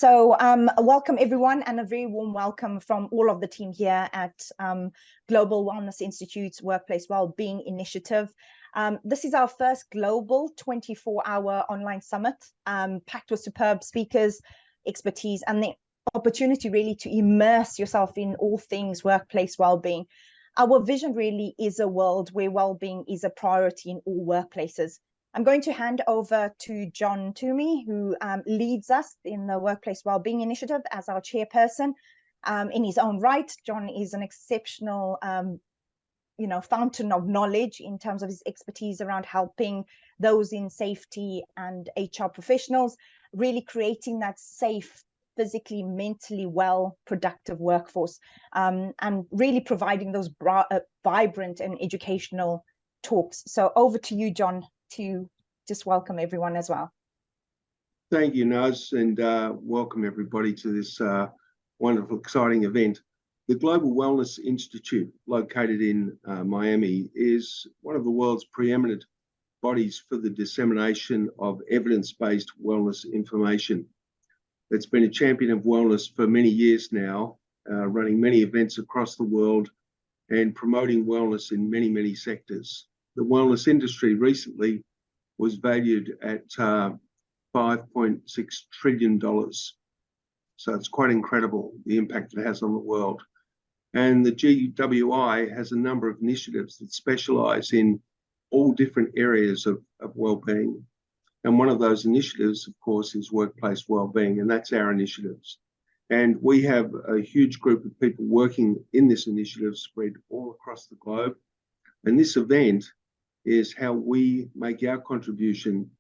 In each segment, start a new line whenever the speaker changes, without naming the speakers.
Welcome everyone, and a very warm welcome from all of the team here at Global Wellness Institute's Workplace Wellbeing Initiative. This is our first global 24-hour online summit, packed with superb speakers, expertise, and the opportunity really to immerse yourself in all things workplace wellbeing. Our vision really is a world where wellbeing is a priority in all workplaces. I'm going to hand over to John Toomey, who leads us in the Workplace Wellbeing Initiative as our chairperson. In his own right, John is an exceptional, fountain of knowledge in terms of his expertise around helping those in safety and HR professionals, really creating that safe, physically, mentally well, productive workforce, and really providing those vibrant and educational talks. So over to you, John, to just welcome everyone as well.
Thank you, Naz, and welcome everybody to this wonderful, exciting event. The Global Wellness Institute, located in Miami, is one of the world's preeminent bodies for the dissemination of evidence-based wellness information. It's been a champion of wellness for many years now, running many events across the world and promoting wellness in many, many sectors. The wellness industry recently was valued at $5.6 trillion. So it's quite incredible, the impact it has on the world. And the GWI has a number of initiatives that specialize in all different areas of well-being. And one of those initiatives, of course, is workplace well-being, and that's our initiatives. And we have a huge group of people working in this initiative spread all across the globe. And this event is how we make our contribution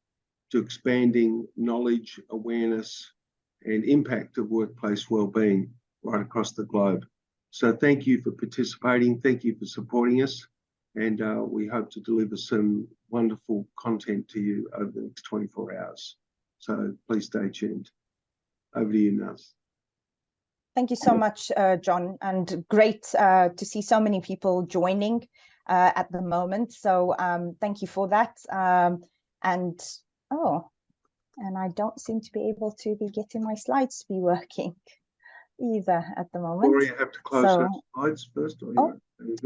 to expanding knowledge, awareness, and impact of workplace well-being right across the globe. So thank you for participating. Thank you for supporting us. And we hope to deliver some wonderful content to you over the next 24 hours. So please stay tuned. Over to you, Naz.
Thank you so much, John, and great to see so many people joining at the moment. So thank you for that. And I don't seem to be able to be getting my slides to be working either at the moment.
Or you have to close those slides first. Or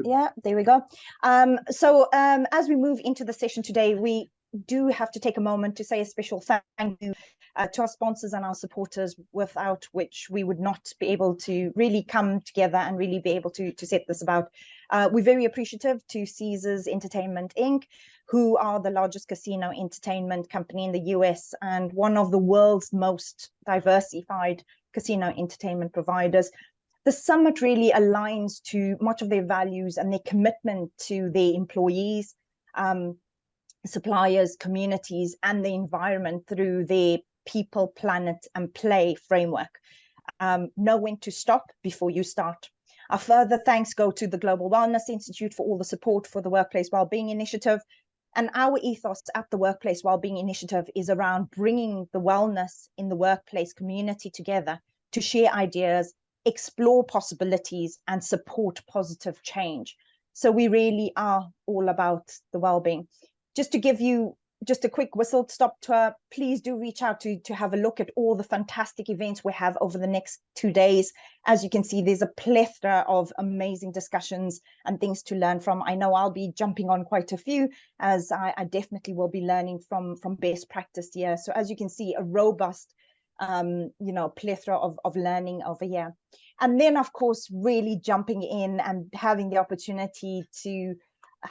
yeah, there we go. As we move into the session today, we do have to take a moment to say a special thank you to our sponsors and our supporters, without which we would not be able to really come together and really be able to set this about. We're very appreciative to Caesars Entertainment Inc., who are the largest casino entertainment company in the US and one of the world's most diversified casino entertainment providers. The summit really aligns to much of their values and their commitment to their employees, suppliers, communities, and the environment through their people, planet, and play framework. Know when to stop before you start. Our further thanks go to the Global Wellness Institute for all the support for the Workplace Wellbeing Initiative. And our ethos at the Workplace Wellbeing Initiative is around bringing the wellness in the workplace community together to share ideas, explore possibilities, and support positive change. So we really are all about the well-being. Just to give you just a quick whistle-stop tour, please do reach out to have a look at all the fantastic events we have over the next 2 days. As you can see, there's a plethora of amazing discussions and things to learn from. I know I'll be jumping on quite a few, as I definitely will be learning from best practice here. So as you can see, a robust plethora of learning over here. And then, of course, really jumping in and having the opportunity to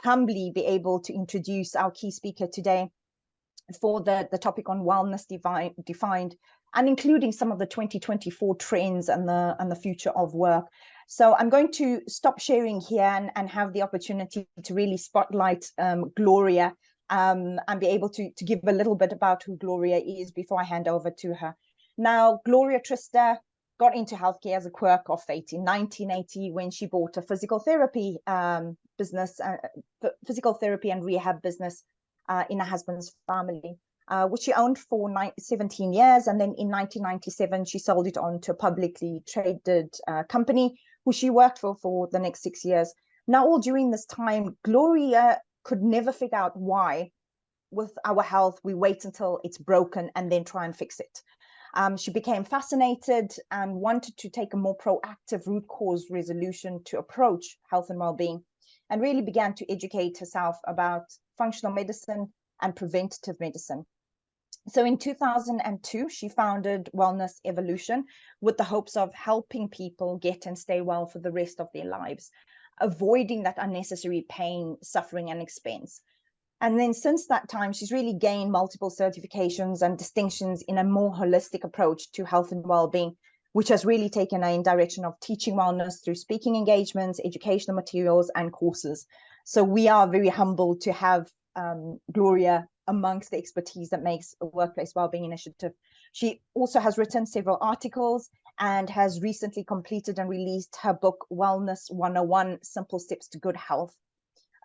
humbly be able to introduce our key speaker today for the topic on wellness defined, and including some of the 2024 trends and the future of work. So I'm going to stop sharing here and have the opportunity to really spotlight Gloria and be able to give a little bit about who Gloria is before I hand over to her. Now, Gloria Trista got into healthcare as a quirk of fate in 1980 when she bought a physical therapy business, physical therapy and rehab business in her husband's family, which she owned for 17 years. And then in 1997, she sold it on to a publicly traded company, who she worked for the next 6 years. Now, all during this time, Gloria could never figure out why, with our health, we wait until it's broken and then try and fix it. She became fascinated and wanted to take a more proactive root cause resolution to approach health and well-being, and really began to educate herself about functional medicine and preventative medicine. So in 2002, she founded Wellness Evolution with the hopes of helping people get and stay well for the rest of their lives, avoiding that unnecessary pain, suffering, and expense. And then since that time, she's really gained multiple certifications and distinctions in a more holistic approach to health and well-being, which has really taken her in direction of teaching wellness through speaking engagements, educational materials, and courses. So we are very humbled to have Gloria amongst the expertise that makes a workplace wellbeing initiative. She also has written several articles and has recently completed and released her book, Wellness 101, Simple Steps to Good Health.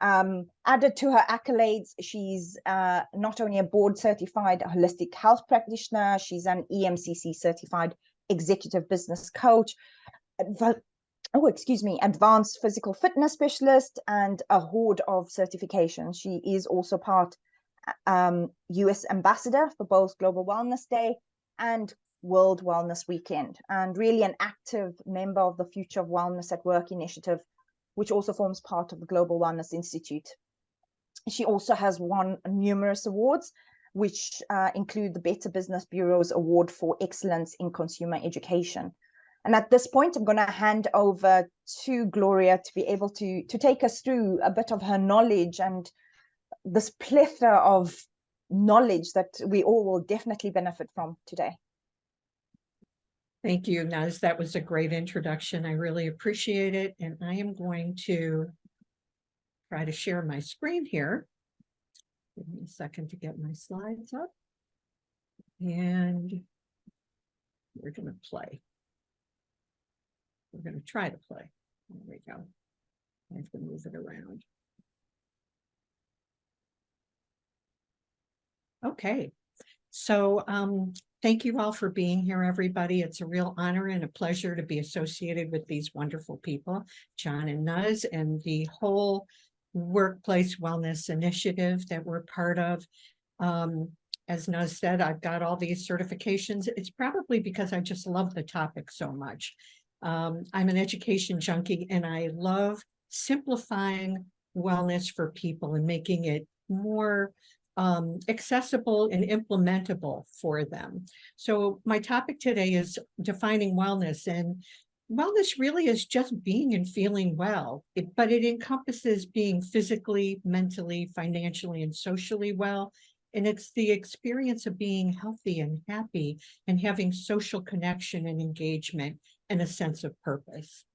Added to her accolades, she's not only a board certified holistic health practitioner, she's an EMCC certified executive business coach, advanced physical fitness specialist, and a hoard of certifications. She is also part US ambassador for both Global Wellness Day and World Wellness Weekend, and really an active member of the Future of Wellness at Work initiative, which also forms part of the Global Wellness Institute. She also has won numerous awards, which include the Better Business Bureau's Award for Excellence in Consumer Education. And at this point, I'm going to hand over to Gloria to be able to take us through a bit of her knowledge and this plethora of knowledge that we all will definitely benefit from today.
Thank you, Naz. That was a great introduction. I really appreciate it. And I am going to try to share my screen here. Give me a second to get my slides up. And we're going to play. We're going to try to play. There we go. I have to move it around. Okay. So thank you all for being here, everybody. It's a real honor and a pleasure to be associated with these wonderful people, John and Nuz, and the whole workplace wellness initiative that we're part of. As Nuz said, I've got all these certifications. It's probably because I just love the topic so much. I'm an education junkie, and I love simplifying wellness for people and making it more accessible and implementable for them. So my topic today is defining wellness, and wellness really is just being and feeling well, but it encompasses being physically, mentally, financially, and socially well. And it's the experience of being healthy and happy and having social connection and engagement and a sense of purpose.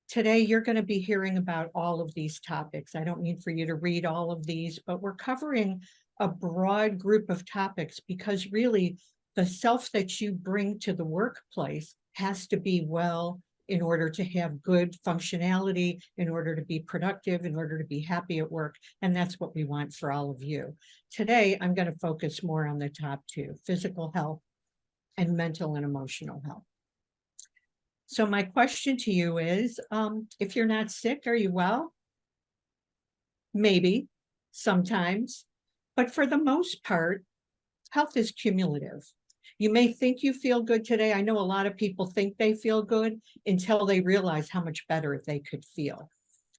Today, you're going to be hearing about all of these topics. I don't need for you to read all of these, but we're covering a broad group of topics because really the self that you bring to the workplace has to be well in order to have good functionality, in order to be productive, in order to be happy at work. And that's what we want for all of you. Today, I'm going to focus more on the top two, physical health and mental and emotional health. So my question to you is, if you're not sick, are you well? Maybe, sometimes, but for the most part, health is cumulative. You may think you feel good today. I know a lot of people think they feel good until they realize how much better they could feel.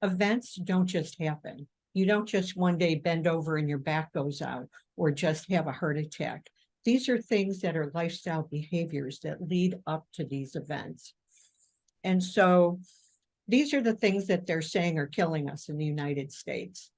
Events don't just happen. You don't just one day bend over and your back goes out or just have a heart attack. These are things that are lifestyle behaviors that lead up to these events. And so these are the things that they're saying are killing us in the United States.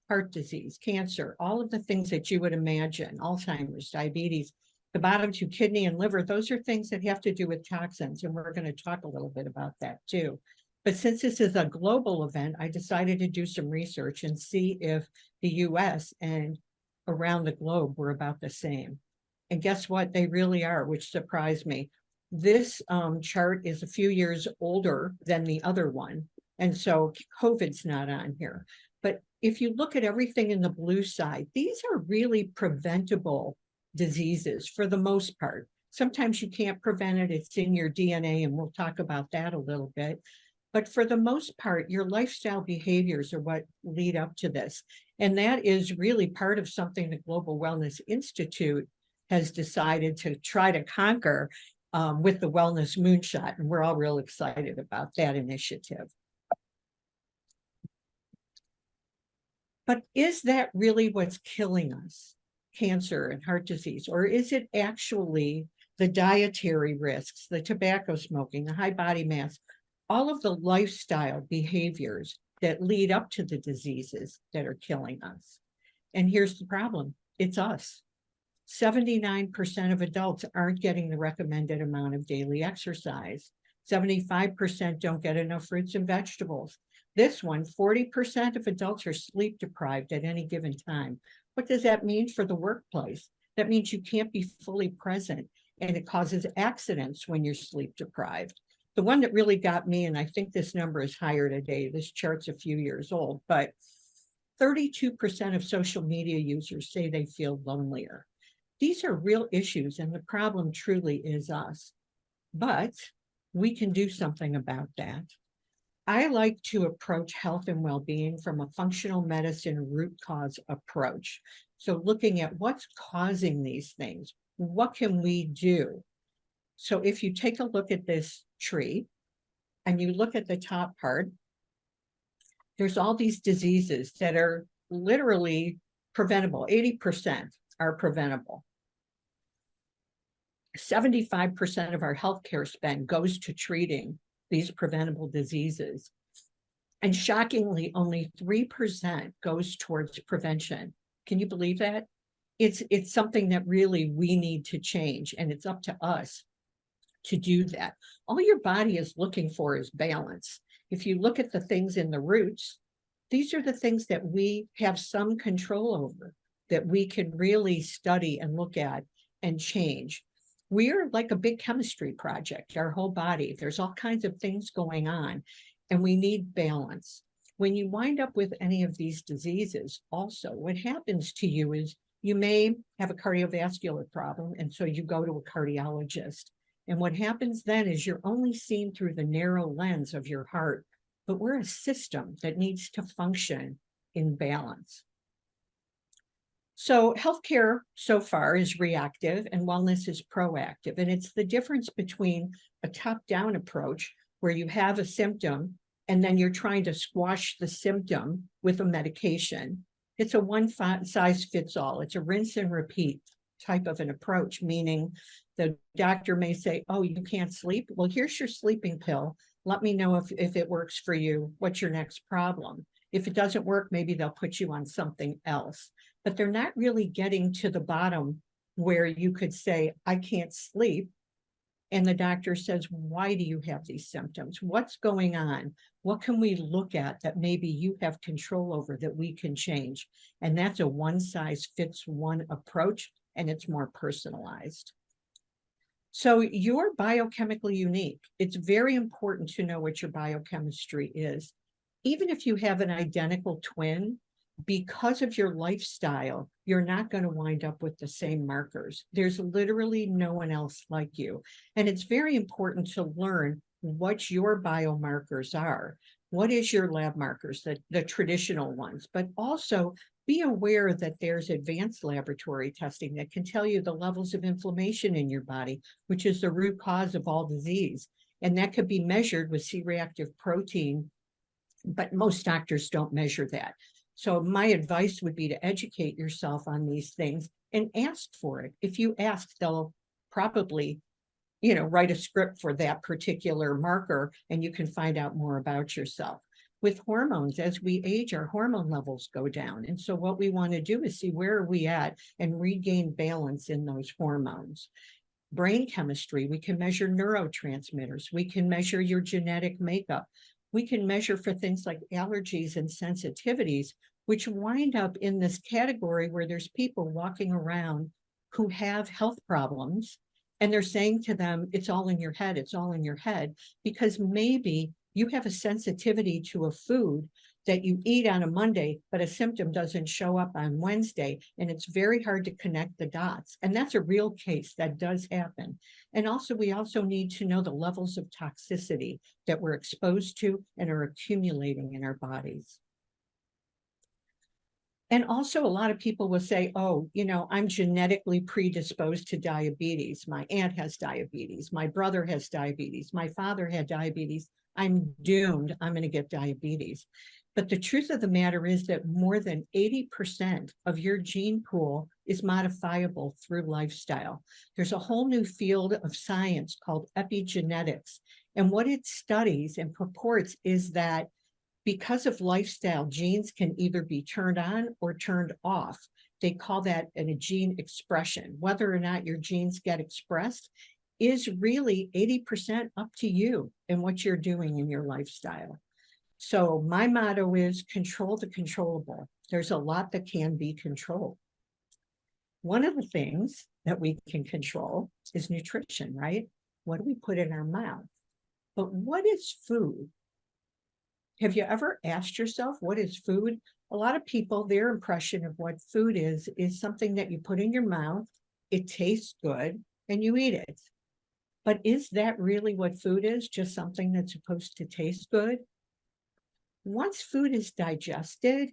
Heart disease, cancer, all of the things that you would imagine, Alzheimer's, diabetes, the bottom two, kidney and liver, those are things that have to do with toxins. And we're going to talk a little bit about that too. But since this is a global event, I decided to do some research and see if the US and around the globe were about the same. And guess what? They really are, which surprised me. This chart is a few years older than the other one. And so COVID's not on here. But if you look at everything in the blue side, these are really preventable diseases for the most part. Sometimes you can't prevent it. It's in your DNA, and we'll talk about that a little bit. But for the most part, your lifestyle behaviors are what lead up to this. And that is really part of something the Global Wellness Institute has decided to try to conquer with the Wellness Moonshot. And we're all real excited about that initiative. But is that really what's killing us? Cancer and heart disease? Or is it actually the dietary risks, the tobacco smoking, the high body mass, all of the lifestyle behaviors that lead up to the diseases that are killing us? And here's the problem. It's us. 79% of adults aren't getting the recommended amount of daily exercise. 75% don't get enough fruits and vegetables. This one, 40% of adults are sleep deprived at any given time. What does that mean for the workplace? That means you can't be fully present, and it causes accidents when you're sleep deprived. The one that really got me, and I think this number is higher today, this chart's a few years old, but 32% of social media users say they feel lonelier. These are real issues, and the problem truly is us. But we can do something about that. I like to approach health and well-being from a functional medicine root cause approach. So looking at what's causing these things, what can we do? So if you take a look at this tree and you look at the top part, there's all these diseases that are literally preventable. 80% are preventable. 75% of our healthcare spend goes to treating these preventable diseases. And shockingly, only 3% goes towards prevention. Can you believe that? It's something that really we need to change, and it's up to us to do that. All your body is looking for is balance. If you look at the things in the roots, these are the things that we have some control over, that we can really study and look at and change. We're like a big chemistry project, our whole body. There's all kinds of things going on, and we need balance. When you wind up with any of these diseases, also, what happens to you is you may have a cardiovascular problem, and so you go to a cardiologist. And what happens then is you're only seen through the narrow lens of your heart, but we're a system that needs to function in balance. So healthcare so far is reactive and wellness is proactive. And it's the difference between a top-down approach where you have a symptom and then you're trying to squash the symptom with a medication. It's a one-size-fits-all. It's a rinse and repeat type of an approach, meaning the doctor may say, oh, you can't sleep? Well, here's your sleeping pill. Let me know if it works for you. What's your next problem? If it doesn't work, maybe they'll put you on something else. But they're not really getting to the bottom where you could say, I can't sleep. And the doctor says, why do you have these symptoms? What's going on? What can we look at that maybe you have control over that we can change? And that's a one-size-fits-one approach, and it's more personalized. So you're biochemically unique. It's very important to know what your biochemistry is. Even if you have an identical twin, because of your lifestyle, you're not going to wind up with the same markers. There's literally no one else like you. And it's very important to learn what your biomarkers are. What is your lab markers, the traditional ones, but also be aware that there's advanced laboratory testing that can tell you the levels of inflammation in your body, which is the root cause of all disease. And that could be measured with C-reactive protein, but most doctors don't measure that. So my advice would be to educate yourself on these things and ask for it. If you ask, they'll probably, write a script for that particular marker, and you can find out more about yourself. With hormones, as we age, our hormone levels go down. And so what we want to do is see where are we at and regain balance in those hormones. Brain chemistry, we can measure neurotransmitters. We can measure your genetic makeup. We can measure for things like allergies and sensitivities, which wind up in this category where there's people walking around who have health problems, and they're saying to them, it's all in your head, it's all in your head, because maybe you have a sensitivity to a food that you eat on a Monday, but a symptom doesn't show up on Wednesday, and it's very hard to connect the dots. And that's a real case that does happen. And also, we also need to know the levels of toxicity that we're exposed to and are accumulating in our bodies. And also a lot of people will say, oh, you know, I'm genetically predisposed to diabetes. My aunt has diabetes. My brother has diabetes. My father had diabetes. I'm doomed. I'm going to get diabetes. But the truth of the matter is that more than 80% of your gene pool is modifiable through lifestyle. There's a whole new field of science called epigenetics. And what it studies and purports is that because of lifestyle, genes can either be turned on or turned off. They call that a gene expression. Whether or not your genes get expressed is really 80% up to you and what you're doing in your lifestyle. So my motto is control the controllable. There's a lot that can be controlled. One of the things that we can control is nutrition, right? What do we put in our mouth? But what is food? Have you ever asked yourself, what is food? A lot of people, their impression of what food is something that you put in your mouth, it tastes good, and you eat it. But is that really what food is? Just something that's supposed to taste good? Once food is digested,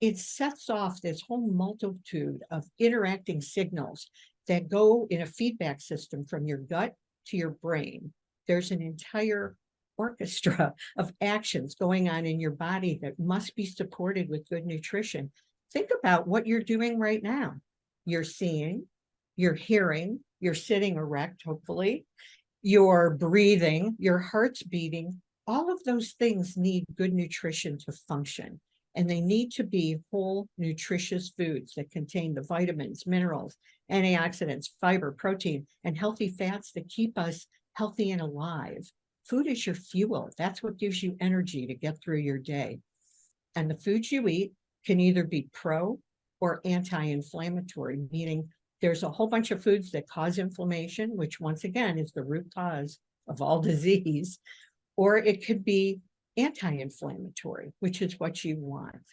it sets off this whole multitude of interacting signals that go in a feedback system from your gut to your brain. There's an entire orchestra of actions going on in your body that must be supported with good nutrition. Think about what you're doing right now. You're seeing, you're hearing, you're sitting erect, hopefully, you're breathing, your heart's beating. All of those things need good nutrition to function. And they need to be whole, nutritious foods that contain the vitamins, minerals, antioxidants, fiber, protein, and healthy fats that keep us healthy and alive. Food is your fuel. That's what gives you energy to get through your day. And the foods you eat can either be pro or anti-inflammatory, meaning there's a whole bunch of foods that cause inflammation, which once again is the root cause of all disease, or it could be anti-inflammatory, which is what you want.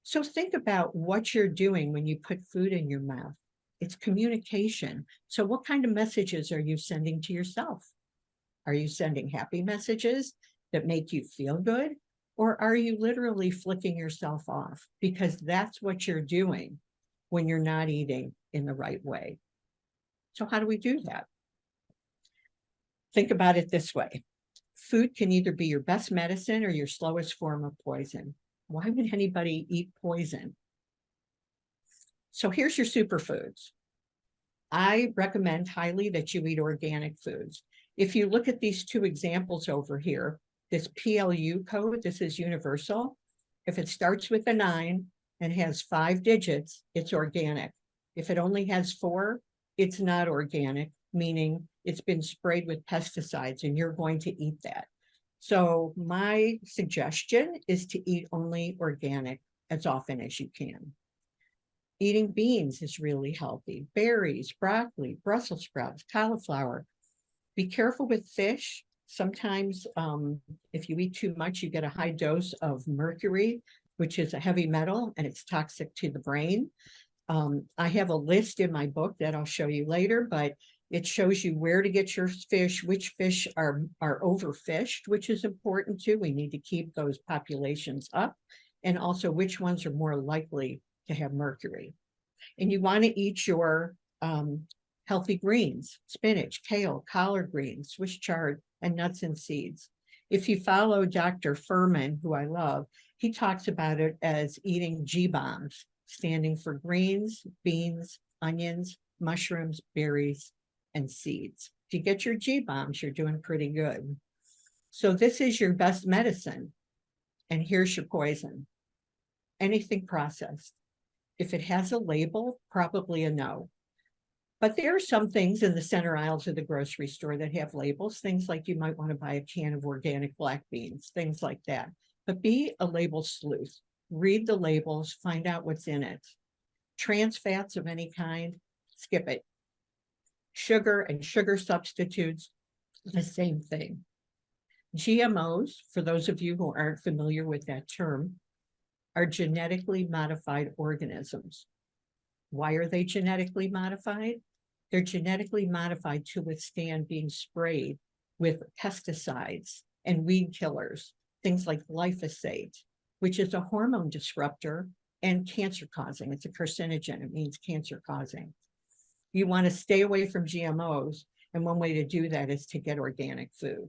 So think about what you're doing when you put food in your mouth. It's communication. So what kind of messages are you sending to yourself? Are you sending happy messages that make you feel good? Or are you literally flicking yourself off? Because that's what you're doing when you're not eating in the right way. So how do we do that? Think about it this way. Food can either be your best medicine or your slowest form of poison. Why would anybody eat poison? So here's your superfoods. I recommend highly that you eat organic foods. If you look at these two examples over here, this PLU code, this is universal. If it starts with a 9 and has 5 digits, it's organic. If it only has 4, it's not organic, meaning it's been sprayed with pesticides and you're going to eat that. So my suggestion is to eat only organic as often as you can. Eating beans is really healthy. Berries, broccoli, Brussels sprouts, cauliflower. Be careful with fish. Sometimes if you eat too much, you get a high dose of mercury, which is a heavy metal, and it's toxic to the brain. I have a list in my book that I'll show you later, but it shows you where to get your fish, which fish are overfished, which is important too. We need to keep those populations up, and also which ones are more likely to have mercury. And you want to eat your healthy greens, spinach, kale, collard greens, Swiss chard, and nuts and seeds. If you follow Dr. Furman, who I love, he talks about it as eating G-bombs, standing for greens, beans, onions, mushrooms, berries, and seeds. If you get your G-bombs, you're doing pretty good. So this is your best medicine. And here's your poison. Anything processed. If it has a label, probably a no. But there are some things in the center aisles of the grocery store that have labels, things like you might want to buy a can of organic black beans, things like that. But be a label sleuth. Read the labels, find out what's in it. Trans fats of any kind, skip it. Sugar and sugar substitutes, the same thing. GMOs, for those of you who aren't familiar with that term, are genetically modified organisms. Why are they genetically modified? They're genetically modified to withstand being sprayed with pesticides and weed killers, things like glyphosate, which is a hormone disruptor and cancer causing. It's a carcinogen. It means cancer causing. You want to stay away from GMOs. And one way to do that is to get organic food.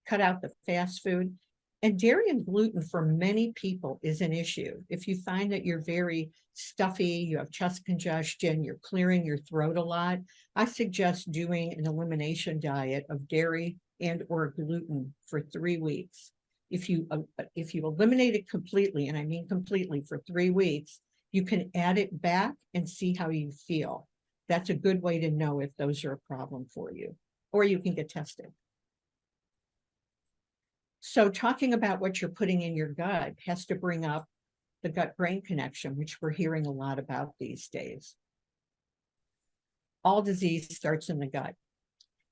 Cut out the fast food. And dairy and gluten for many people is an issue. If you find that you're very stuffy, you have chest congestion, you're clearing your throat a lot, I suggest doing an elimination diet of dairy and or gluten for 3 weeks. If you eliminate it completely, and I mean completely, for 3 weeks, you can add it back and see how you feel. That's a good way to know if those are a problem for you, or you can get tested. So talking about what you're putting in your gut has to bring up the gut-brain connection, which we're hearing a lot about these days. All disease starts in the gut.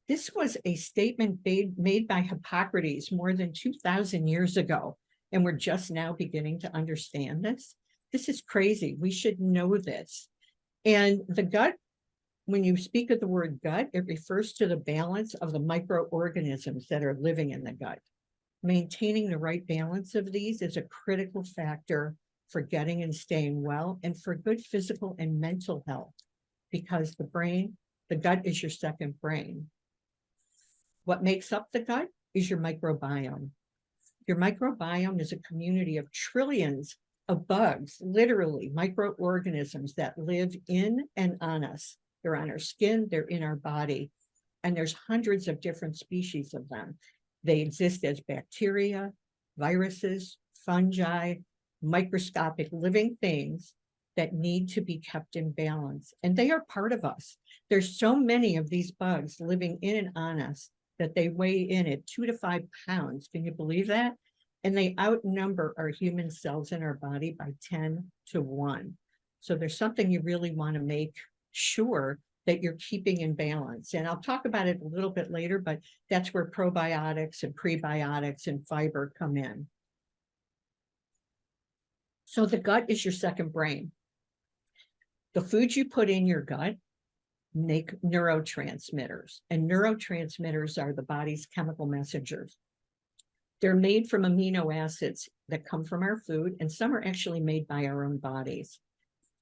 This was a statement made by Hippocrates more than 2,000 years ago, and we're just now beginning to understand this. This is crazy. We should know this. And the gut, when you speak of the word gut, it refers to the balance of the microorganisms that are living in the gut. Maintaining the right balance of these is a critical factor for getting and staying well and for good physical and mental health, because the gut is your second brain. What makes up the gut is your microbiome. Your microbiome is a community of trillions of bugs, literally microorganisms that live in and on us. They're on our skin, they're in our body, and there's hundreds of different species of them. They exist as bacteria, viruses, fungi, microscopic living things that need to be kept in balance. And they are part of us. There's so many of these bugs living in and on us that they weigh in at 2 to 5 pounds. Can you believe that? And they outnumber our human cells in our body by 10 to 1. So there's something you really want to make sure that you're keeping in balance. And I'll talk about it a little bit later, but that's where probiotics and prebiotics and fiber come in. So the gut is your second brain. The foods you put in your gut make neurotransmitters, and neurotransmitters are the body's chemical messengers. They're made from amino acids that come from our food, and some are actually made by our own bodies.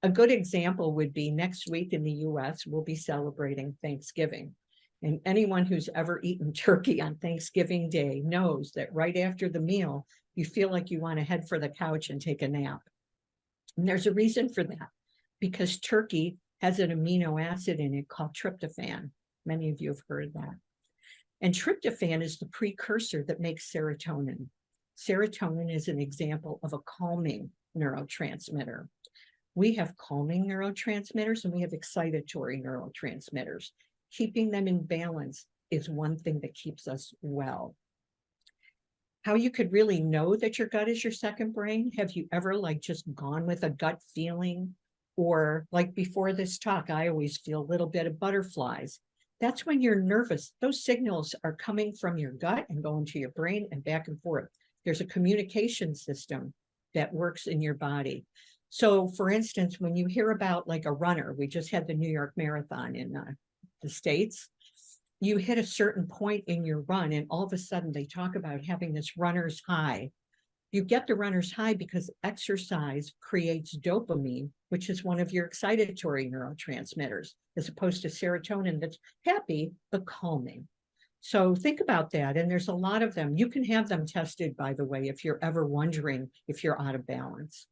A good example would be next week in the US, we'll be celebrating Thanksgiving. And anyone who's ever eaten turkey on Thanksgiving Day knows that right after the meal, you feel like you want to head for the couch and take a nap. And there's a reason for that, because turkey has an amino acid in it called tryptophan. Many of you have heard that. And tryptophan is the precursor that makes serotonin. Serotonin is an example of a calming neurotransmitter. We have calming neurotransmitters and we have excitatory neurotransmitters. Keeping them in balance is one thing that keeps us well. How you could really know that your gut is your second brain? Have you ever just gone with a gut feeling? Or like before this talk, I always feel a little bit of butterflies. That's when you're nervous. Those signals are coming from your gut and going to your brain and back and forth. There's a communication system that works in your body. So for instance, when you hear about a runner, we just had the New York Marathon in the States, you hit a certain point in your run and all of a sudden they talk about having this runner's high. You get the runner's high because exercise creates dopamine, which is one of your excitatory neurotransmitters, as opposed to serotonin that's happy but calming. So think about that. And there's a lot of them. You can have them tested, by the way, if you're ever wondering if you're out of balance.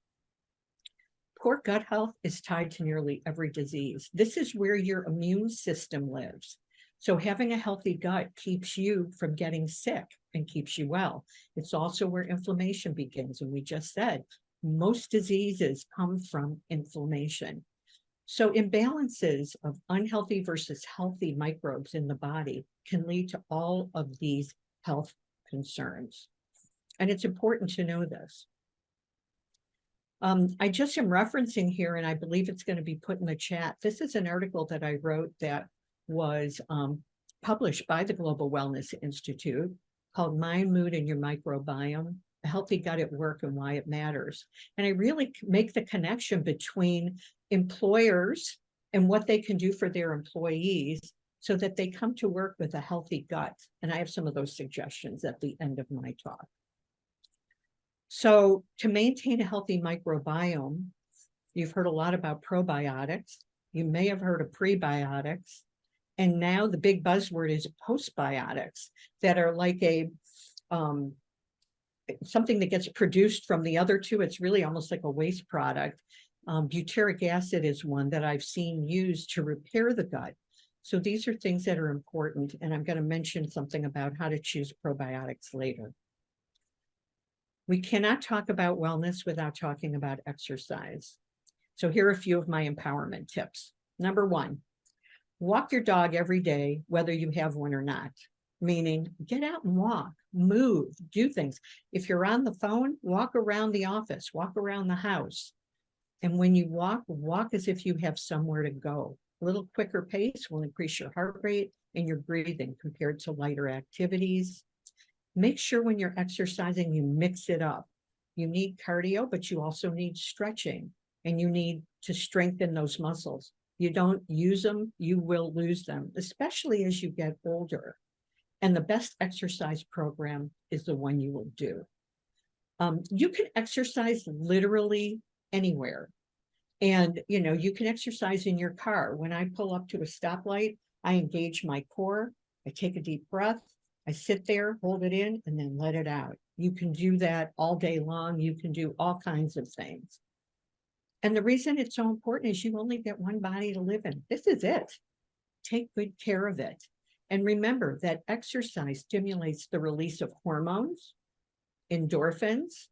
Poor gut health is tied to nearly every disease. This is where your immune system lives. So having a healthy gut keeps you from getting sick and keeps you well. It's also where inflammation begins. And we just said, most diseases come from inflammation. So imbalances of unhealthy versus healthy microbes in the body can lead to all of these health concerns. And it's important to know this. I just am referencing here, and I believe it's going to be put in the chat. This is an article that I wrote that was published by the Global Wellness Institute called Mind, Mood, and Your Microbiome, A Healthy Gut at Work and Why It Matters. And I really make the connection between employers and what they can do for their employees so that they come to work with a healthy gut. And I have some of those suggestions at the end of my talk. So to maintain a healthy microbiome, you've heard a lot about probiotics. You may have heard of prebiotics. And now the big buzzword is postbiotics that are like a something that gets produced from the other two. It's really almost like a waste product. Butyric acid is one that I've seen used to repair the gut. So these are things that are important. And I'm going to mention something about how to choose probiotics later. We cannot talk about wellness without talking about exercise. So here are a few of my empowerment tips. Number one, walk your dog every day, whether you have one or not. Meaning get out and walk, move, do things. If you're on the phone, walk around the office, walk around the house. And when you walk, walk as if you have somewhere to go. A little quicker pace will increase your heart rate and your breathing compared to lighter activities. Make sure when you're exercising, you mix it up. You need cardio, but you also need stretching, and you need to strengthen those muscles. You don't use them, you will lose them, especially as you get older. And the best exercise program is the one you will do. You can exercise literally anywhere. And, you know, you can exercise in your car. When I pull up to a stoplight, I engage my core. I take a deep breath. I sit there, hold it in, and then let it out. You can do that all day long. You can do all kinds of things. And the reason it's so important is you only get one body to live in. This is it. Take good care of it. And remember that exercise stimulates the release of hormones, endorphins,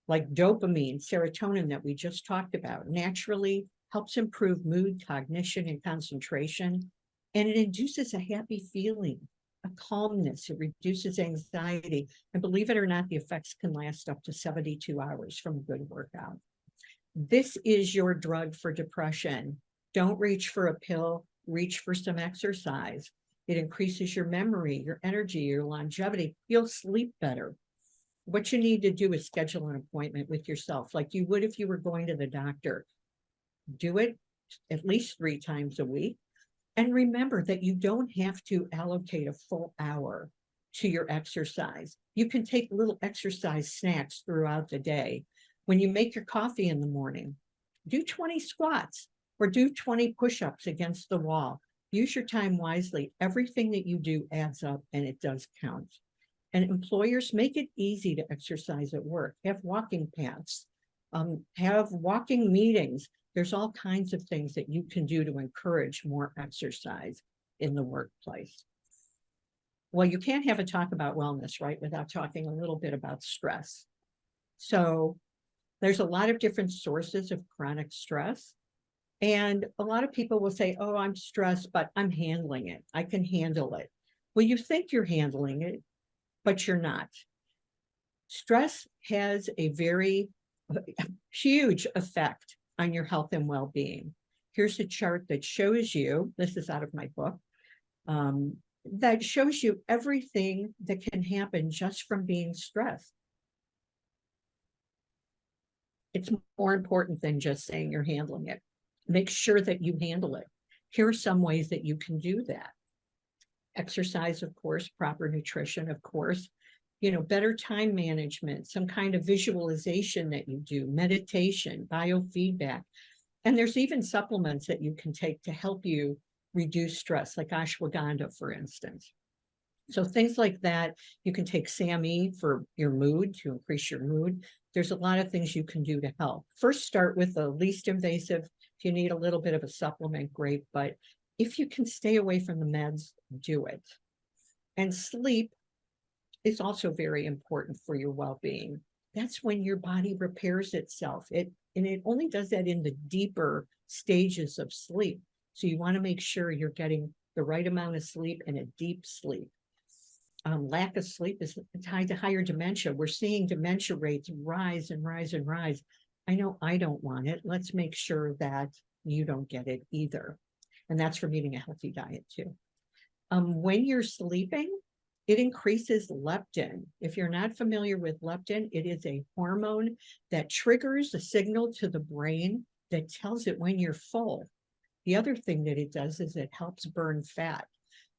like dopamine, serotonin that we just talked about, naturally helps improve mood, cognition, and concentration. And it induces a happy feeling, a calmness. It reduces anxiety. And believe it or not, the effects can last up to 72 hours from a good workout. This is your drug for depression. Don't reach for a pill, reach for some exercise. It increases your memory, your energy, your longevity. You'll sleep better. What you need to do is schedule an appointment with yourself, like you would if you were going to the doctor. Do it at least 3 times a week. And remember that you don't have to allocate a full hour to your exercise. You can take little exercise snacks throughout the day. When you make your coffee in the morning, do 20 squats or do 20 push-ups against the wall. Use your time wisely. Everything that you do adds up, and it does count. And employers, make it easy to exercise at work. Have walking paths, have walking meetings. There's all kinds of things that you can do to encourage more exercise in the workplace. Well, you can't have a talk about wellness, right, without talking a little bit about stress. So there's a lot of different sources of chronic stress. And a lot of people will say, oh, I'm stressed, but I'm handling it. I can handle it. Well, you think you're handling it, but you're not. Stress has a very huge effect on your health and well-being. Here's a chart that shows you, this is out of my book, that shows you everything that can happen just from being stressed. It's more important than just saying you're handling it. Make sure that you handle it. Here are some ways that you can do that. Exercise, of course, proper nutrition, of course, you know, better time management, some kind of visualization that you do, meditation, biofeedback. And there's even supplements that you can take to help you reduce stress, like ashwagandha, for instance. So things like that. You can take SAMe for your mood, to increase your mood. There's a lot of things you can do to help. First, start with the least invasive. If you need a little bit of a supplement, great. But if you can stay away from the meds, do it. And sleep is also very important for your well-being. That's when your body repairs itself. And it only does that in the deeper stages of sleep. So you want to make sure you're getting the right amount of sleep and a deep sleep. Lack of sleep is tied to higher dementia. We're seeing dementia rates rise and rise and rise. I know I don't want it. Let's make sure that you don't get it either. And that's from eating a healthy diet too. When you're sleeping, it increases leptin. If you're not familiar with leptin, it is a hormone that triggers a signal to the brain that tells it when you're full. The other thing that it does is it helps burn fat.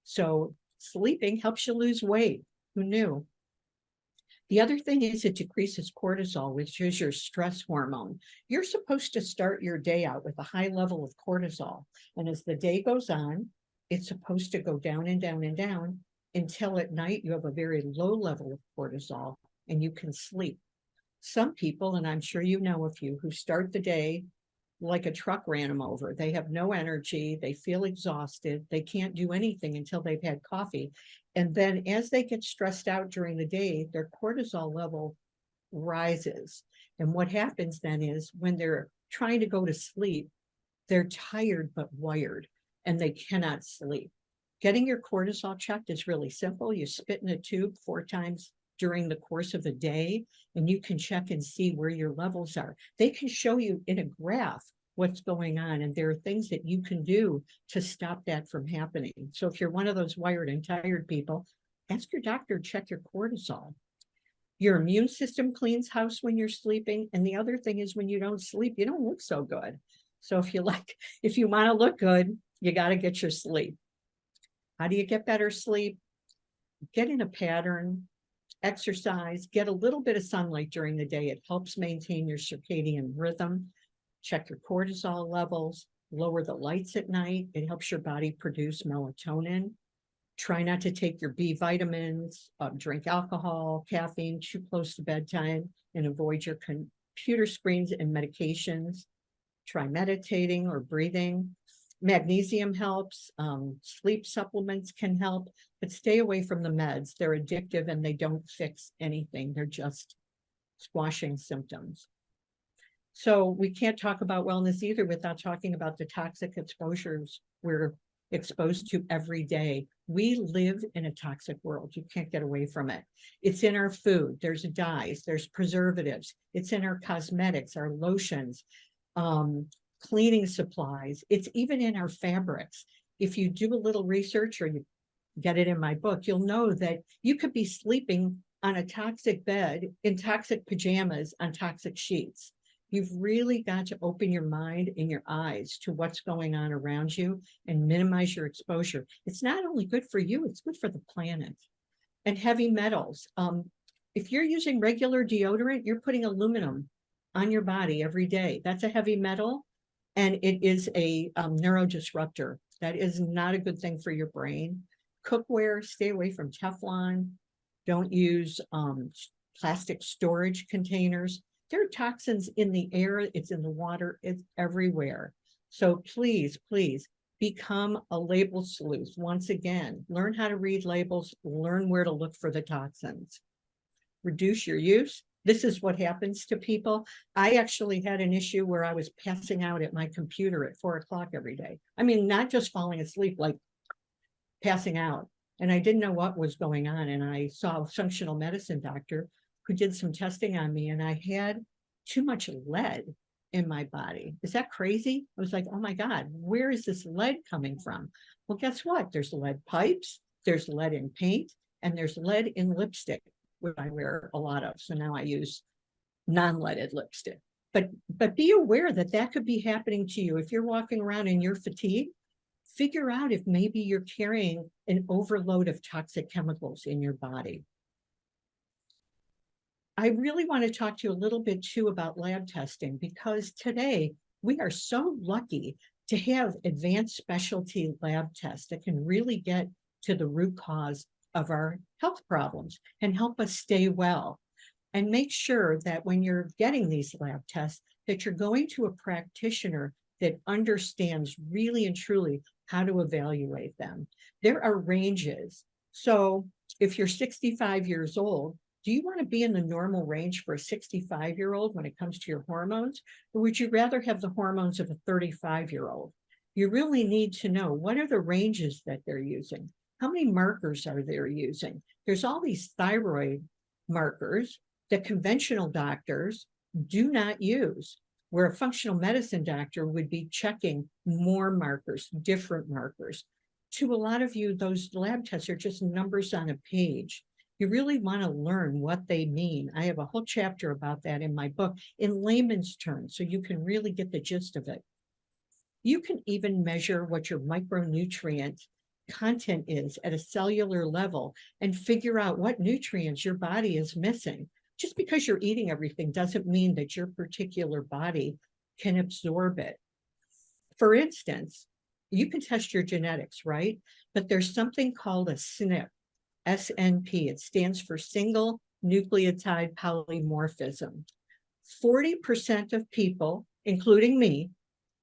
So sleeping helps you lose weight. Who knew? The other thing is it decreases cortisol, which is your stress hormone. You're supposed to start your day out with a high level of cortisol. And as the day goes on, it's supposed to go down and down and down until at night you have a very low level of cortisol and you can sleep. Some people, and I'm sure you know a few, who start the day like a truck ran them over. They have no energy. They feel exhausted. They can't do anything until they've had coffee. And then as they get stressed out during the day, their cortisol level rises. And what happens then is when they're trying to go to sleep, they're tired but wired and they cannot sleep. Getting your cortisol checked is really simple. You spit in a tube 4 times during the course of a day, and you can check and see where your levels are. They can show you in a graph what's going on, and there are things that you can do to stop that from happening. So if you're one of those wired and tired people, ask your doctor to check your cortisol. Your immune system cleans house when you're sleeping, and the other thing is when you don't sleep, you don't look so good. So if you want to look good, you got to get your sleep. How do you get better sleep? Get in a pattern. Exercise, get a little bit of sunlight during the day. It helps maintain your circadian rhythm. Check your cortisol levels, lower the lights at night. It helps your body produce melatonin. Try not to take your B vitamins, drink alcohol, caffeine too close to bedtime, and avoid your computer screens and medications. Try meditating or breathing. Magnesium helps, sleep supplements can help, but stay away from the meds. They're addictive and they don't fix anything. They're just squashing symptoms. So we can't talk about wellness either without talking about the toxic exposures we're exposed to every day. We live in a toxic world. You can't get away from it. It's in our food. There's dyes, there's preservatives. It's in our cosmetics, our lotions, cleaning supplies. It's even in our fabrics. If you do a little research, or you get it in my book, you'll know that you could be sleeping on a toxic bed in toxic pajamas on toxic sheets. You've really got to open your mind and your eyes to what's going on around you and minimize your exposure. It's not only good for you, it's good for the planet. And heavy metals. If you're using regular deodorant, you're putting aluminum on your body every day. That's a heavy metal. And it is a neurodisruptor. That is not a good thing for your brain. Cookware, stay away from Teflon. Don't use plastic storage containers. There are toxins in the air, it's in the water, it's everywhere. So please, please become a label sleuth. Once again, learn how to read labels, learn where to look for the toxins. Reduce your use. This is what happens to people. I actually had an issue where I was passing out at my computer at 4 o'clock every day. I mean, not just falling asleep, like passing out. And I didn't know what was going on. And I saw a functional medicine doctor who did some testing on me, and I had too much lead in my body. Is that crazy? I was like, oh my God, where is this lead coming from? Well, guess what? There's lead pipes, there's lead in paint, and there's lead in lipstick, which I wear a lot of. So now I use non-leaded lipstick. But be aware that that could be happening to you. If you're walking around and you're fatigued, figure out if maybe you're carrying an overload of toxic chemicals in your body. I really want to talk to you a little bit too about lab testing, because today we are so lucky to have advanced specialty lab tests that can really get to the root cause of our health problems and help us stay well. And make sure that when you're getting these lab tests, that you're going to a practitioner that understands really and truly how to evaluate them. There are ranges. So if you're 65 years old, do you want to be in the normal range for a 65-year-old when it comes to your hormones? Or would you rather have the hormones of a 35-year-old? You really need to know, what are the ranges that they're using? How many markers are they using? There's all these thyroid markers that conventional doctors do not use, where a functional medicine doctor would be checking more markers, different markers. To a lot of you, those lab tests are just numbers on a page. You really want to learn what they mean. I have a whole chapter about that in my book in layman's terms, so you can really get the gist of it. You can even measure what your micronutrient content is at a cellular level and figure out what nutrients your body is missing. Just because you're eating everything doesn't mean that your particular body can absorb it. For instance, you can test your genetics, right? But there's something called a SNP, SNP. It stands for single nucleotide polymorphism. 40% of people, including me,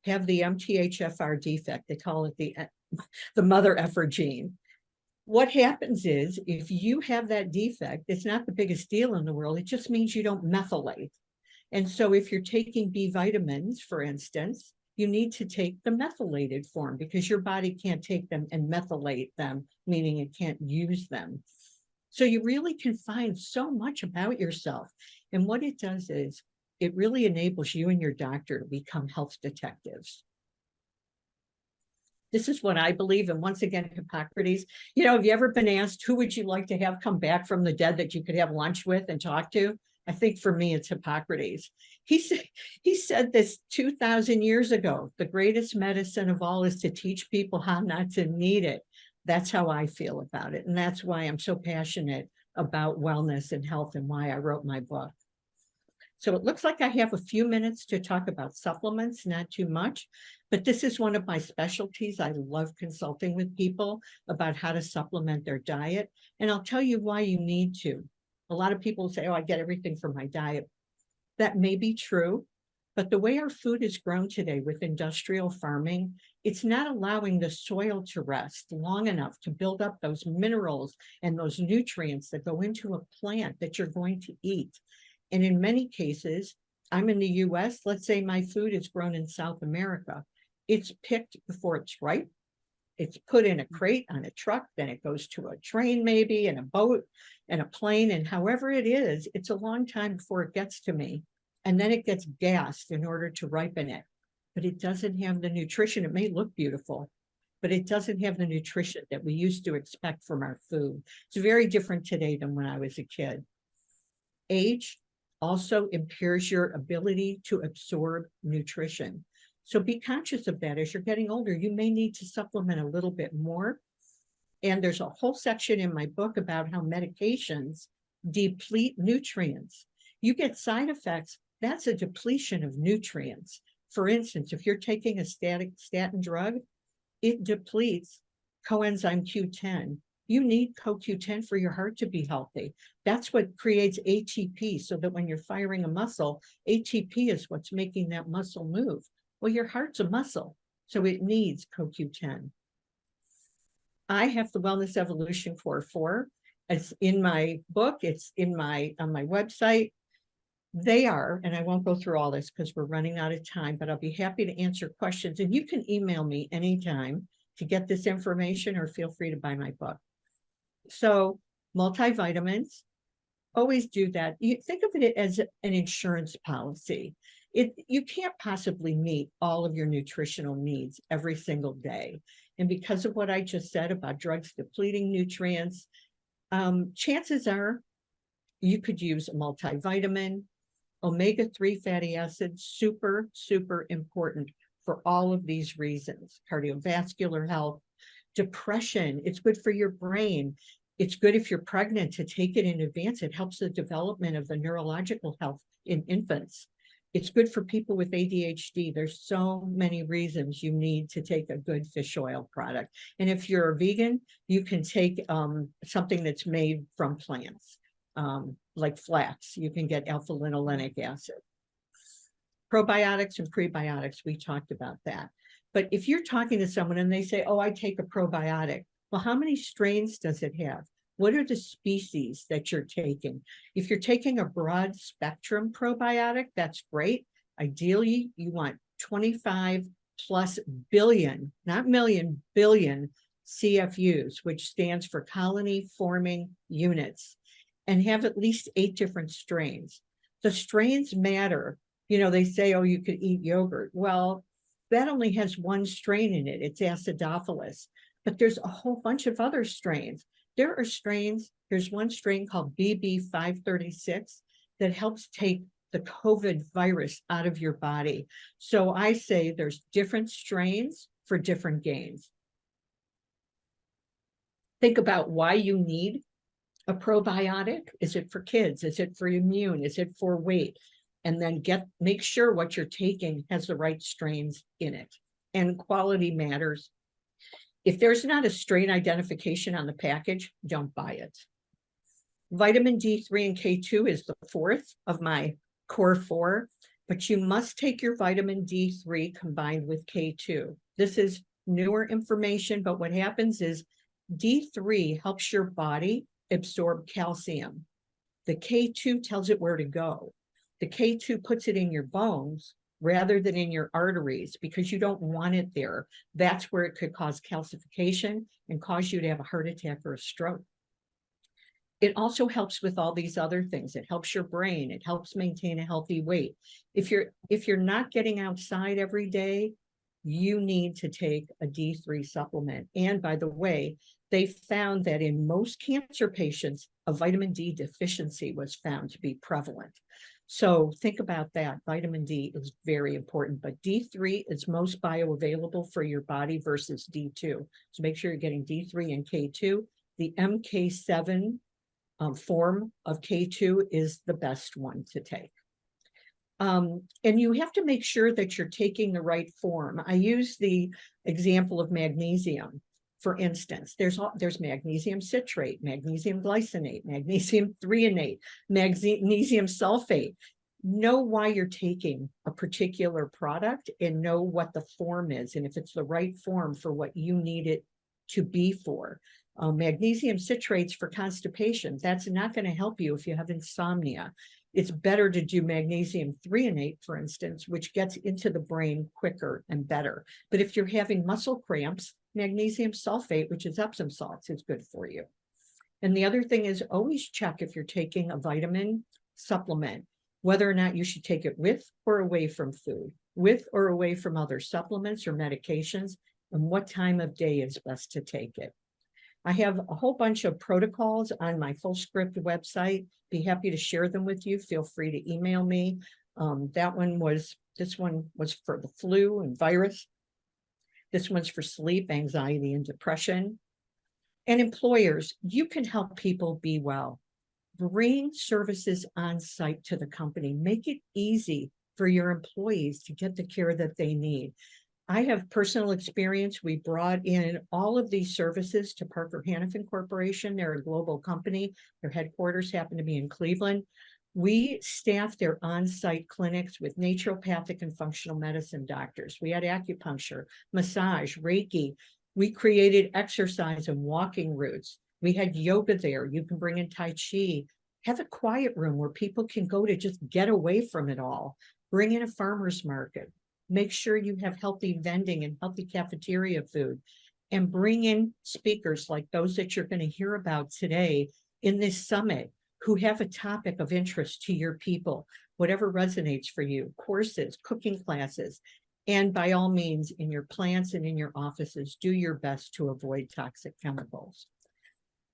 have the MTHFR defect. They call it the mother effer gene. What happens is, if you have that defect, it's not the biggest deal in the world. It just means you don't methylate. And so if you're taking B vitamins, for instance, you need to take the methylated form because your body can't take them and methylate them, meaning it can't use them. So you really can find so much about yourself. And what it does is it really enables you and your doctor to become health detectives. This is what I believe. And once again, Hippocrates, have you ever been asked, who would you like to have come back from the dead that you could have lunch with and talk to? I think for me, it's Hippocrates. He said this 2,000 years ago, the greatest medicine of all is to teach people how not to need it. That's how I feel about it. And that's why I'm so passionate about wellness and health and why I wrote my book. So it looks like I have a few minutes to talk about supplements, not too much, but this is one of my specialties. I love consulting with people about how to supplement their diet. And I'll tell you why you need to. A lot of people say, oh, I get everything from my diet. That may be true, but the way our food is grown today with industrial farming, it's not allowing the soil to rest long enough to build up those minerals and those nutrients that go into a plant that you're going to eat. And in many cases, I'm in the US, let's say my food is grown in South America. It's picked before it's ripe. It's put in a crate on a truck, then it goes to a train maybe, and a boat, and a plane, and however it is, it's a long time before it gets to me. And then it gets gassed in order to ripen it. But it doesn't have the nutrition. It may look beautiful, but it doesn't have the nutrition that we used to expect from our food. It's very different today than when I was a kid. Age also impairs your ability to absorb nutrition. So be conscious of that. As you're getting older, you may need to supplement a little bit more. And there's a whole section in my book about how medications deplete nutrients. You get side effects, that's a depletion of nutrients. For instance, if you're taking a statin drug, it depletes coenzyme Q10. You need CoQ10 for your heart to be healthy. That's what creates ATP, so that when you're firing a muscle, ATP is what's making that muscle move. Well, your heart's a muscle, so it needs CoQ10. I have the Wellness Evolution Core 4. It's in my book. It's on my website. They are, and I won't go through all this because we're running out of time, but I'll be happy to answer questions. And you can email me anytime to get this information, or feel free to buy my book. So multivitamins, always do that. You think of it as an insurance policy. You can't possibly meet all of your nutritional needs every single day. And because of what I just said about drugs depleting nutrients, chances are you could use a multivitamin. Omega-3 fatty acids, super, super important for all of these reasons. Cardiovascular health, depression, it's good for your brain. It's good if you're pregnant to take it in advance. It helps the development of the neurological health in infants. It's good for people with ADHD. There's so many reasons you need to take a good fish oil product. And if you're a vegan, you can take something that's made from plants, like flax. You can get alpha-linolenic acid. Probiotics and prebiotics, we talked about that. But if you're talking to someone and they say, oh, I take a probiotic, well, how many strains does it have? What are the species that you're taking? If you're taking a broad spectrum probiotic, that's great. Ideally, you want 25 plus billion, not million, billion CFUs, which stands for colony forming units, and have at least 8 different strains. The strains matter. They say, oh, you could eat yogurt. Well, that only has 1 strain in it. It's acidophilus. But there's a whole bunch of other strains. There are strains, there's one strain called BB536 that helps take the COVID virus out of your body. So I say there's different strains for different gains. Think about why you need a probiotic. Is it for kids? Is it for immune? Is it for weight? And then make sure what you're taking has the right strains in it. And quality matters. If there's not a strain identification on the package, don't buy it. Vitamin D3 and K2 is the fourth of my core four, but you must take your vitamin D3 combined with K2. This is newer information, but what happens is D3 helps your body absorb calcium. The K2 tells it where to go. The K2 puts it in your bones rather than in your arteries because you don't want it there. That's where it could cause calcification and cause you to have a heart attack or a stroke. It also helps with all these other things. It helps your brain. It helps maintain a healthy weight. If you're not getting outside every day, you need to take a D3 supplement. And by the way, they found that in most cancer patients, a vitamin D deficiency was found to be prevalent. So think about that. Vitamin D is very important, but D3 is most bioavailable for your body versus D2. So make sure you're getting D3 and K2. The MK7 form of K2 is the best one to take. And you have to make sure that you're taking the right form. I use the example of magnesium. For instance, there's magnesium citrate, magnesium glycinate, magnesium threonate, magnesium sulfate. Know why you're taking a particular product and know what the form is and if it's the right form for what you need it to be for. Magnesium citrates for constipation. That's not going to help you if you have insomnia. It's better to do magnesium threonate, for instance, which gets into the brain quicker and better. But if you're having muscle cramps, magnesium sulfate, which is Epsom salts, is good for you. And the other thing is always check if you're taking a vitamin supplement, whether or not you should take it with or away from food, with or away from other supplements or medications, and what time of day is best to take it. I have a whole bunch of protocols on my FullScript website. Be happy to share them with you. Feel free to email me. This one was for the flu and virus. This one's for sleep, anxiety, and depression. And employers, you can help people be well. Bring services on site to the company. Make it easy for your employees to get the care that they need. I have personal experience. We brought in all of these services to Parker Hannifin Corporation. They're a global company. Their headquarters happen to be in Cleveland. We staffed their on-site clinics with naturopathic and functional medicine doctors. We had acupuncture, massage, Reiki. We created exercise and walking routes. We had yoga there. You can bring in Tai Chi. Have a quiet room where people can go to just get away from it all. Bring in a farmer's market. Make sure you have healthy vending and healthy cafeteria food, and bring in speakers like those that you're going to hear about today in this summit who have a topic of interest to your people, whatever resonates for you, courses, cooking classes, and by all means in your plants and in your offices, do your best to avoid toxic chemicals.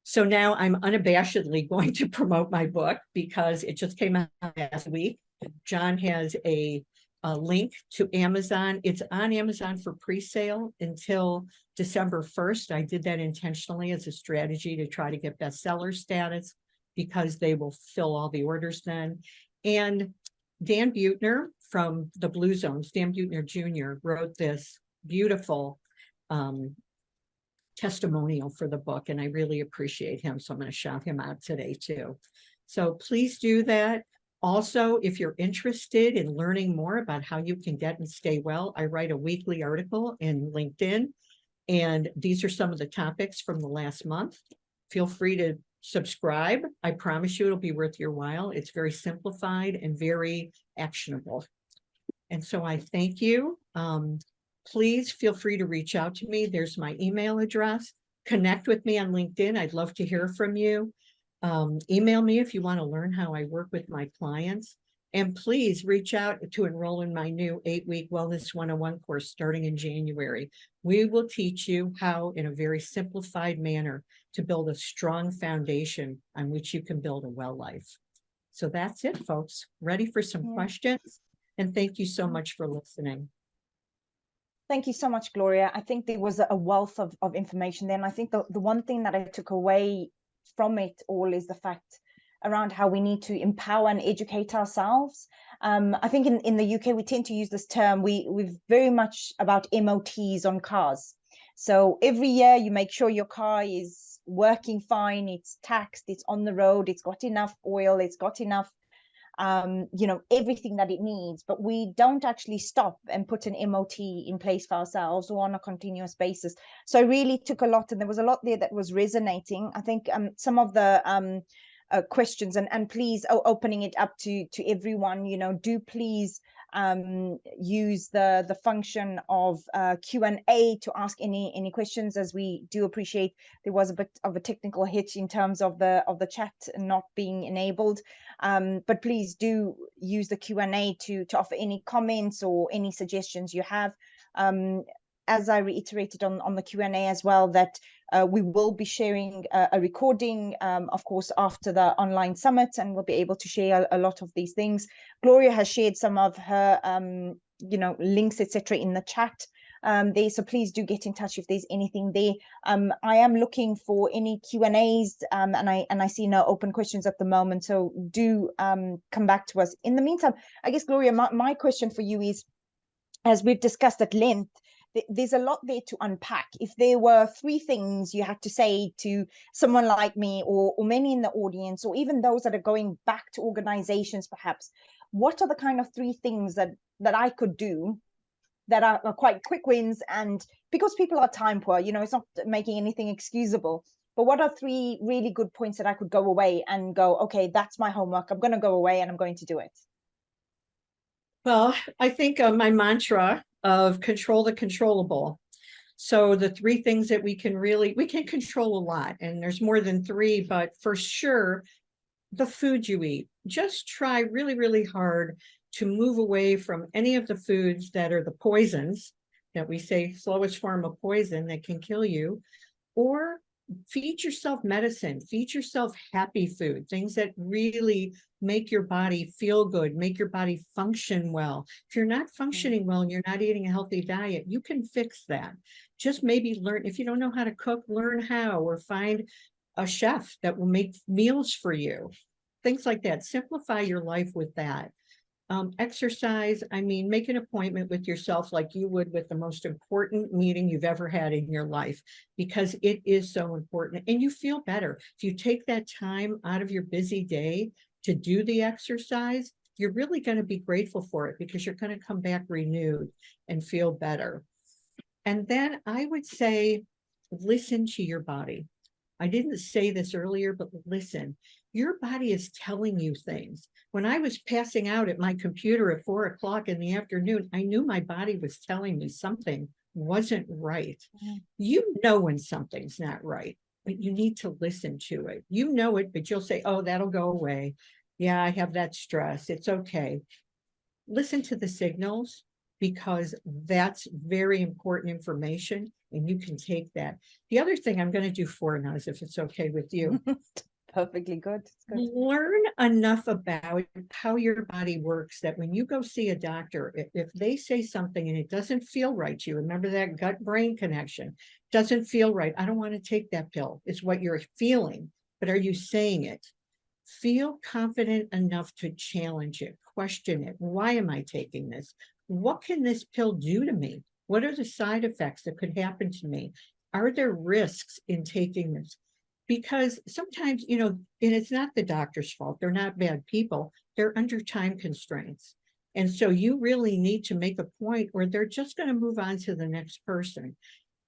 So now I'm unabashedly going to promote my book because it just came out last week. John has a link to Amazon. It's on Amazon for pre-sale until December 1st. I did that intentionally as a strategy to try to get bestseller status because they will fill all the orders then. And Dan Buettner from the Blue Zones, Dan Buettner Jr. wrote this beautiful testimonial for the book, and I really appreciate him. So I'm going to shout him out today too. So please do that. Also, if you're interested in learning more about how you can get and stay well, I write a weekly article in LinkedIn, and these are some of the topics from the last month. Feel free to subscribe. I promise you it'll be worth your while. It's very simplified and very actionable. And so I thank you. Please feel free to reach out to me. There's my email address. Connect with me on LinkedIn. I'd love to hear from you. Email me if you want to learn how I work with my clients. And please reach out to enroll in my new 8-week Wellness 101 course starting in January. We will teach you how, in a very simplified manner, to build a strong foundation on which you can build a well life. So that's it, folks. Ready for some questions? And thank you so much for listening.
Thank you so much, Gloria. I think there was a wealth of information there. And I think the one thing that I took away from it all is the fact around how we need to empower and educate ourselves. I think in the UK, we tend to use this term, we're very much about MOTs on cars. So every year you make sure your car is working fine, it's taxed, it's on the road, it's got enough oil, it's got enough everything that it needs, but we don't actually stop and put an MOT in place for ourselves or on a continuous basis. So I really took a lot, and there was a lot there that was resonating. I think some of the questions, and please, opening it up to everyone, do please use the function of Q&A to ask any questions, as we do appreciate there was a bit of a technical hitch in terms of the chat not being enabled, but please do use the Q&A to offer any comments or any suggestions you have. As I reiterated on the Q&A as well, that we will be sharing a recording, of course, after the online summit, and we'll be able to share a lot of these things. Gloria has shared some of her, links, etc., in the chat there. So please do get in touch if there's anything there. I am looking for any Q&As, and I see no open questions at the moment. So do come back to us. In the meantime, I guess, Gloria, my question for you is, as we've discussed at length, there's a lot there to unpack. If there were 3 things you had to say to someone like me, or many in the audience, or even those that are going back to organizations perhaps, what are the kind of 3 things that I could do that are quite quick wins? And because people are time poor, it's not making anything excusable, but what are 3 really good points that I could go away and go, okay, that's my homework, I'm going to go away and I'm going to do it?
Well, I think my mantra of control the controllable. So the 3 things that we can control a lot, and there's more than 3, but for sure, the food you eat. Just try really, really hard to move away from any of the foods that are the poisons that we say, slowest form of poison that can kill you, or feed yourself medicine, feed yourself happy food, things that really make your body feel good, make your body function well. If you're not functioning well and you're not eating a healthy diet, you can fix that. Just maybe learn, if you don't know how to cook, learn how, or find a chef that will make meals for you. Things like that. Simplify your life with that. Exercise, make an appointment with yourself like you would with the most important meeting you've ever had in your life, because it is so important and you feel better. If you take that time out of your busy day to do the exercise, you're really going to be grateful for it, because you're going to come back renewed and feel better. And then I would say, listen to your body. I didn't say this earlier, but listen. Your body is telling you things. When I was passing out at my computer at 4 o'clock in the afternoon, I knew my body was telling me something wasn't right. You know when something's not right, but you need to listen to it. You know it, but you'll say, oh, that'll go away. Yeah, I have that stress. It's okay. Listen to the signals, because that's very important information, and you can take that. The other thing I'm going to do for now, is if it's okay with you.
Perfectly good. It's good.
Learn enough about how your body works that when you go see a doctor, if they say something and it doesn't feel right to you, remember that gut-brain connection, doesn't feel right, I don't want to take that pill. It's what you're feeling, but are you saying it? Feel confident enough to challenge it, question it. Why am I taking this? What can this pill do to me? What are the side effects that could happen to me? Are there risks in taking this? Because sometimes, and it's not the doctor's fault. They're not bad people. They're under time constraints. And so you really need to make a point where they're just going to move on to the next person.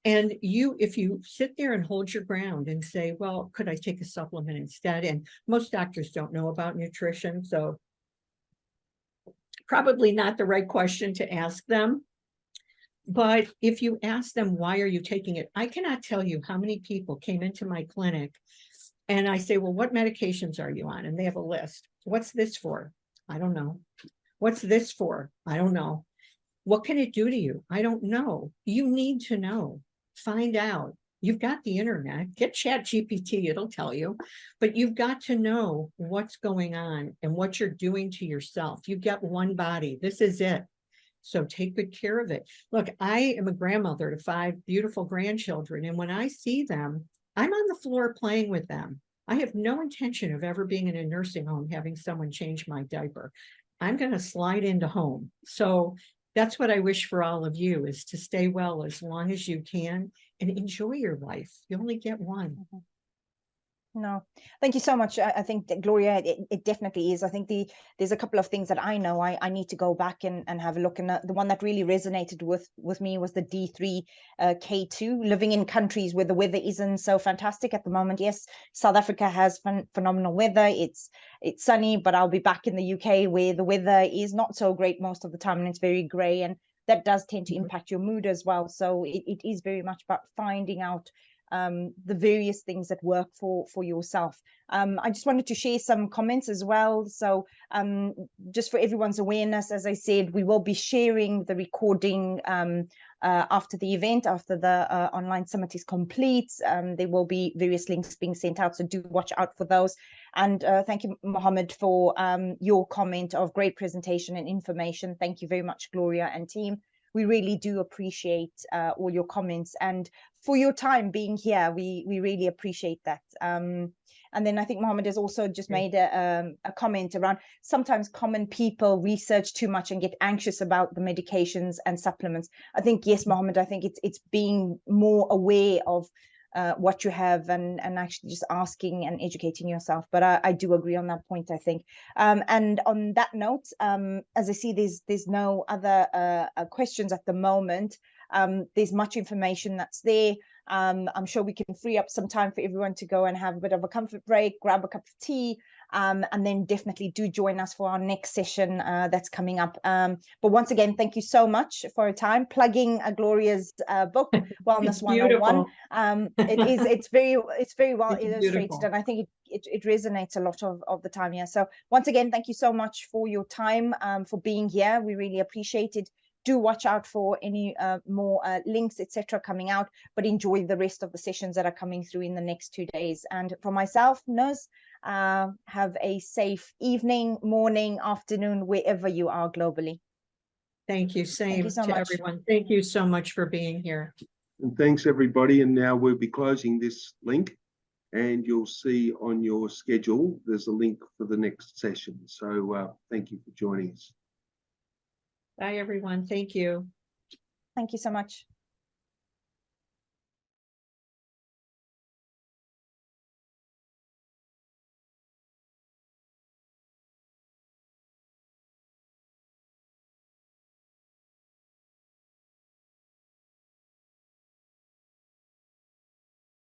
And if you sit there and hold your ground and say, well, could I take a supplement instead? And most doctors don't know about nutrition, so probably not the right question to ask them. But if you ask them, why are you taking it? I cannot tell you how many people came into my clinic and I say, well, what medications are you on? And they have a list. What's this for? I don't know. What's this for? I don't know. What can it do to you? I don't know. You need to know. Find out. You've got the internet. Get ChatGPT, it'll tell you. But you've got to know what's going on and what you're doing to yourself. You've got one body. This is it. So take good care of it. Look, I am a grandmother to 5 beautiful grandchildren, and when I see them, I'm on the floor playing with them. I have no intention of ever being in a nursing home, having someone change my diaper. I'm going to slide into home. So that's what I wish for all of you, is to stay well as long as you can and enjoy your life. You only get one.
No, thank you so much. I think that, Gloria, it definitely is. I think there's a couple of things that I know I need to go back and have a look. And the one that really resonated with me was the D3 K2, living in countries where the weather isn't so fantastic at the moment. Yes, South Africa has phenomenal weather. It's sunny, but I'll be back in the UK where the weather is not so great most of the time, and it's very grey, and that does tend to impact your mood as well. So it is very much about finding out the various things that work for yourself. I just wanted to share some comments as well. So just for everyone's awareness, as I said, we will be sharing the recording after the event, after the online summit is complete. There will be various links being sent out, so do watch out for those. And thank you, Mohammed, for your comment of great presentation and information. Thank you very much, Gloria and team. We really do appreciate all your comments, and for your time being here. We really appreciate that. And then I think Mohammed has also just made a comment around sometimes common people research too much and get anxious about the medications and supplements. I think, yes, Mohammed, I think it's being more aware of what you have and actually just asking and educating yourself. But I do agree on that point, I think. And on that note, as I see there's no other questions at the moment. There's much information that's there. I'm sure we can free up some time for everyone to go and have a bit of a comfort break, grab a cup of tea, and then definitely do join us for our next session that's coming up. But once again, thank you so much for your time. Plugging Gloria's book, Wellness 101. It's very well illustrated, and I think it resonates a lot of the time here. So once again, thank you so much for your time, for being here. We really appreciate it. Do watch out for any more links, etc., coming out, but enjoy the rest of the sessions that are coming through in the next 2 days. And for myself, Nuz, have a safe evening, morning, afternoon, wherever you are globally.
Thank you. Same
Thank you so
to
much.
everyone. Thank you so much for being here.
And thanks, everybody. And now we'll be closing this link, and you'll see on your schedule there's a link for the next session. So thank you for joining us.
Bye, everyone. Thank you.
Thank you so much.